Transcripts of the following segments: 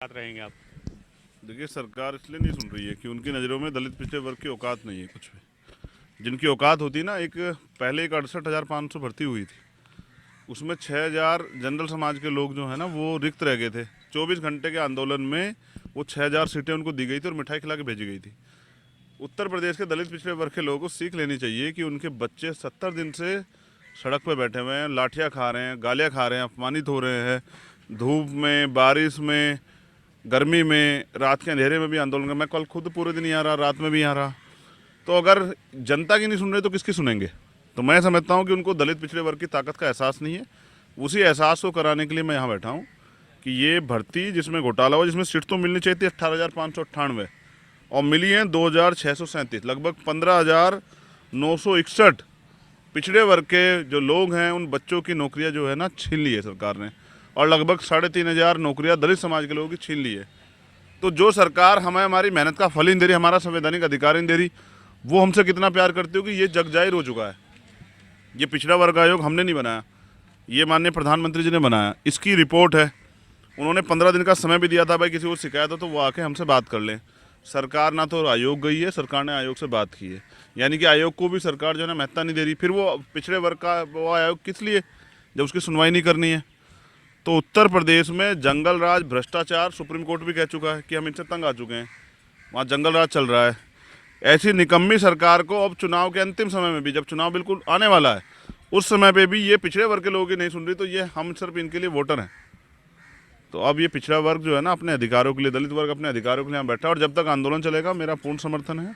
बात रहेंगे आप। देखिए, सरकार इसलिए नहीं सुन रही है कि उनकी नज़रों में दलित पिछड़े वर्ग की औकात नहीं है कुछ भी। जिनकी औकात होती ना, पहले एक 68,500 भर्ती हुई थी, उसमें 6,000 जनरल समाज के लोग जो है ना वो रिक्त रह गए थे। 24 घंटे के आंदोलन में वो 6,000 सीटें उनको दी गई थी और मिठाई खिला के भेजी गई थी। उत्तर प्रदेश के दलित पिछड़े वर्ग के लोगों को सीख लेनी चाहिए कि उनके बच्चे 70 दिन से सड़क पर बैठे हुए हैं, लाठियाँ खा रहे हैं, गालियाँ खा रहे हैं, अपमानित हो रहे हैं, धूप में, बारिश में, गर्मी में, रात के अंधेरे में भी आंदोलन कर। मैं कल खुद पूरे दिन यहाँ रहा, रात में भी यहाँ रहा। तो अगर जनता की नहीं सुन रहे तो किसकी सुनेंगे? तो मैं समझता हूँ कि उनको दलित पिछड़े वर्ग की ताकत का एहसास नहीं है। उसी एहसास को कराने के लिए मैं यहाँ बैठा हूँ कि ये भर्ती जिसमें घोटाला हुआ, जिसमें सीट तो मिलनी चाहिए थी 18,598 और मिली हैं 2,637, लगभग 15,961 पिछड़े वर्ग के जो लोग हैं उन बच्चों की नौकरियां जो है ना छीन ली है सरकार ने, और लगभग 3,500 नौकरियां दलित समाज के लोगों की छीन ली है। तो जो सरकार हमें हमारी मेहनत का फल ही नहीं दे रही, हमारा संवैधानिक अधिकार ही नहीं दे रही, वो हमसे कितना प्यार करती होगी ये जग जाहिर हो चुका है। ये पिछड़ा वर्ग आयोग हमने नहीं बनाया, ये माननीय प्रधानमंत्री जी ने बनाया। इसकी रिपोर्ट है। उन्होंने 15 दिन का समय भी दिया था, भाई किसी को शिकायत हो तो वो आके हमसे बात कर लें। सरकार ना तो आयोग गई है, सरकार ने आयोग से बात की है, यानी कि आयोग को भी सरकार जो है ना महत्ता नहीं दे रही। फिर वो पिछड़े वर्ग का वो आयोग किस लिए, जब उसकी सुनवाई नहीं करनी है। तो उत्तर प्रदेश में जंगल राज, भ्रष्टाचार, सुप्रीम कोर्ट भी कह चुका है कि हम इनसे तंग आ चुके हैं, वहाँ जंगल राज चल रहा है। ऐसी निकम्मी सरकार को अब चुनाव के अंतिम समय में भी, जब चुनाव बिल्कुल आने वाला है, उस समय पे भी ये पिछड़े वर्ग के लोगों की नहीं सुन रही, तो ये हम सिर्फ इनके लिए वोटर हैं। तो अब ये पिछड़ा वर्ग जो है ना अपने अधिकारों के लिए, दलित वर्ग अपने अधिकारों के लिए यहाँ बैठा है, और जब तक आंदोलन चलेगा मेरा पूर्ण समर्थन है।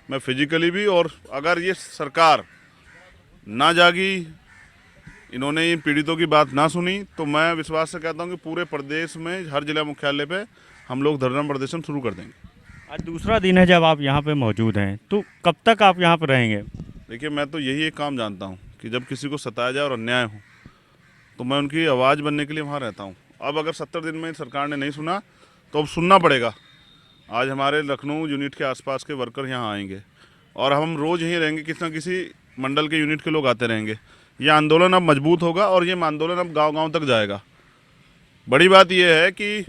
मैं फिजिकली भी, और अगर ये सरकार ना जागी, इन्होंने इन पीड़ितों की बात ना सुनी, तो मैं विश्वास से कहता हूँ कि पूरे प्रदेश में हर जिला मुख्यालय पे हम लोग धरना प्रदर्शन शुरू कर देंगे। आज दूसरा दिन है जब आप यहाँ पे मौजूद हैं, तो कब तक आप यहाँ पे रहेंगे? देखिए, मैं तो यही एक काम जानता हूँ कि जब किसी को सताया जाए और अन्याय हो तो मैं उनकी आवाज़ बनने के लिए वहाँ रहता हूँ। अब अगर 70 दिन में सरकार ने नहीं सुना तो अब सुनना पड़ेगा। आज हमारे लखनऊ यूनिट के आसपास के वर्कर यहाँ आएंगे और हम रोज़ यहीं रहेंगे, किसी न किसी मंडल के यूनिट के लोग आते रहेंगे। ये आंदोलन अब मजबूत होगा और ये आंदोलन अब गांव-गांव तक जाएगा। बड़ी बात यह है कि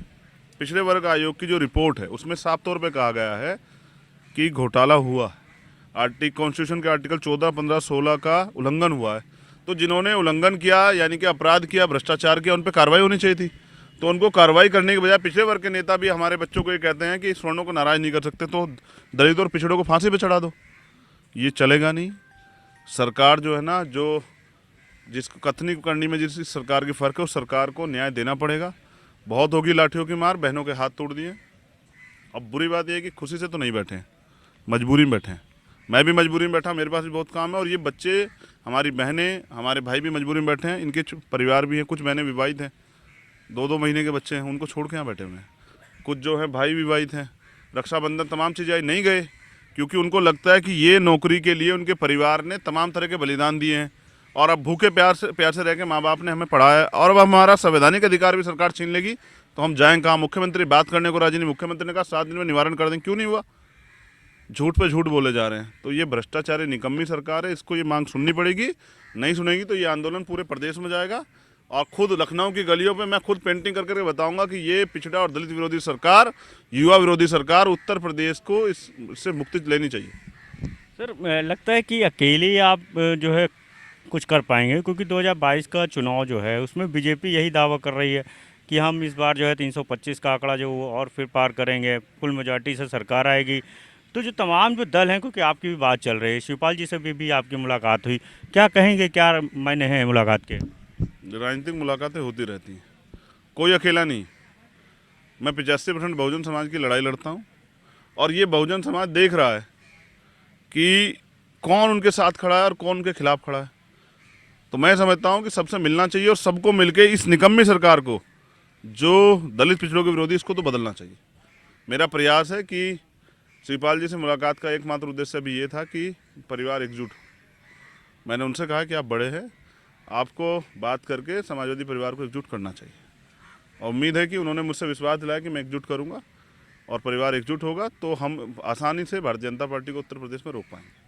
पिछड़े वर्ग आयोग की जो रिपोर्ट है उसमें साफ तौर पे कहा गया है कि घोटाला हुआ, कॉन्स्टिट्यूशन के आर्टिकल 14, 15, 16 का उल्लंघन हुआ है। तो जिन्होंने उल्लंघन किया, यानी कि अपराध किया, भ्रष्टाचार किया, उन पर कार्रवाई होनी चाहिए थी। तो उनको कार्रवाई करने के बजाय पिछड़े वर्ग के नेता भी हमारे बच्चों को ये कहते हैं कि सवर्णों को नाराज नहीं कर सकते, तो दलित और पिछड़ों को फांसी पे चढ़ा दो। ये चलेगा नहीं। सरकार जो है ना, जो जिसको कथनी करनी में जिस सरकार की फ़र्क है, उस सरकार को न्याय देना पड़ेगा। बहुत होगी लाठियों की मार, बहनों के हाथ तोड़ दिए। अब बुरी बात यह है कि खुशी से तो नहीं बैठे हैं, मजबूरी में बैठे हैं। मैं भी मजबूरी में बैठा, मेरे पास भी बहुत काम है, और ये बच्चे, हमारी बहनें, हमारे भाई भी मजबूरी में बैठे हैं। इनके परिवार भी हैं, कुछ बहनें विवाहित हैं, 2-2 महीने के बच्चे हैं, उनको छोड़ के यहाँ बैठे हुए हैं। कुछ जो है भाई विवाहित हैं, रक्षाबंधन तमाम चीज़ें नहीं गए, क्योंकि उनको लगता है कि ये नौकरी के लिए उनके परिवार ने तमाम तरह के बलिदान दिए हैं, और अब भूखे प्यार से रह के माँ बाप ने हमें पढ़ाया, और अब हमारा संवैधानिक अधिकार भी सरकार छीन लेगी तो हम जाएँ कहाँ? मुख्यमंत्री बात करने को राजी नहीं। मुख्यमंत्री ने कहा 7 दिन में निवारण कर देंगे, क्यों नहीं हुआ? झूठ पे झूठ बोले जा रहे हैं। तो ये भ्रष्टाचारी निकम्मी सरकार है, इसको ये मांग सुननी पड़ेगी। नहीं सुनेगी तो ये आंदोलन पूरे प्रदेश में जाएगा, और खुद लखनऊ की गलियों पे मैं खुद पेंटिंग करके बताऊंगा कि ये पिछड़ा और दलित विरोधी सरकार, युवा विरोधी सरकार, उत्तर प्रदेश को इससे मुक्ति लेनी चाहिए। सर, लगता है कि अकेले आप जो है कुछ कर पाएंगे, क्योंकि 2022 का चुनाव जो है उसमें बीजेपी यही दावा कर रही है कि हम इस बार जो है 325 का आंकड़ा जो वो और फिर पार करेंगे, फुल मेजॉरिटी से सरकार आएगी। तो जो तमाम जो दल हैं, क्योंकि आपकी भी बात चल रही है, शिवपाल जी से भी आपकी मुलाकात हुई, क्या कहेंगे, क्या मायने हैं मुलाकात के? राजनीतिक मुलाकातें होती रहती हैं, कोई अकेला नहीं। मैं 85% बहुजन समाज की लड़ाई लड़ता हूँ, और ये बहुजन समाज देख रहा है कि कौन उनके साथ खड़ा है और कौन उनके खिलाफ खड़ा है। तो मैं समझता हूँ कि सबसे मिलना चाहिए, और सबको मिलके इस निकम्मी सरकार को, जो दलित पिछड़ों के विरोधी, इसको तो बदलना चाहिए। मेरा प्रयास है कि शिवपाल जी से मुलाकात का एकमात्र उद्देश्य भी ये था कि परिवार एकजुट हो। मैंने उनसे कहा कि आप बड़े हैं, आपको बात करके समाजवादी परिवार को एकजुट करना चाहिए, और उम्मीद है कि उन्होंने मुझसे विश्वास दिलाया कि मैं एकजुट करूंगा, और परिवार एकजुट होगा तो हम आसानी से भारतीय जनता पार्टी को उत्तर प्रदेश में रोक पाएंगे।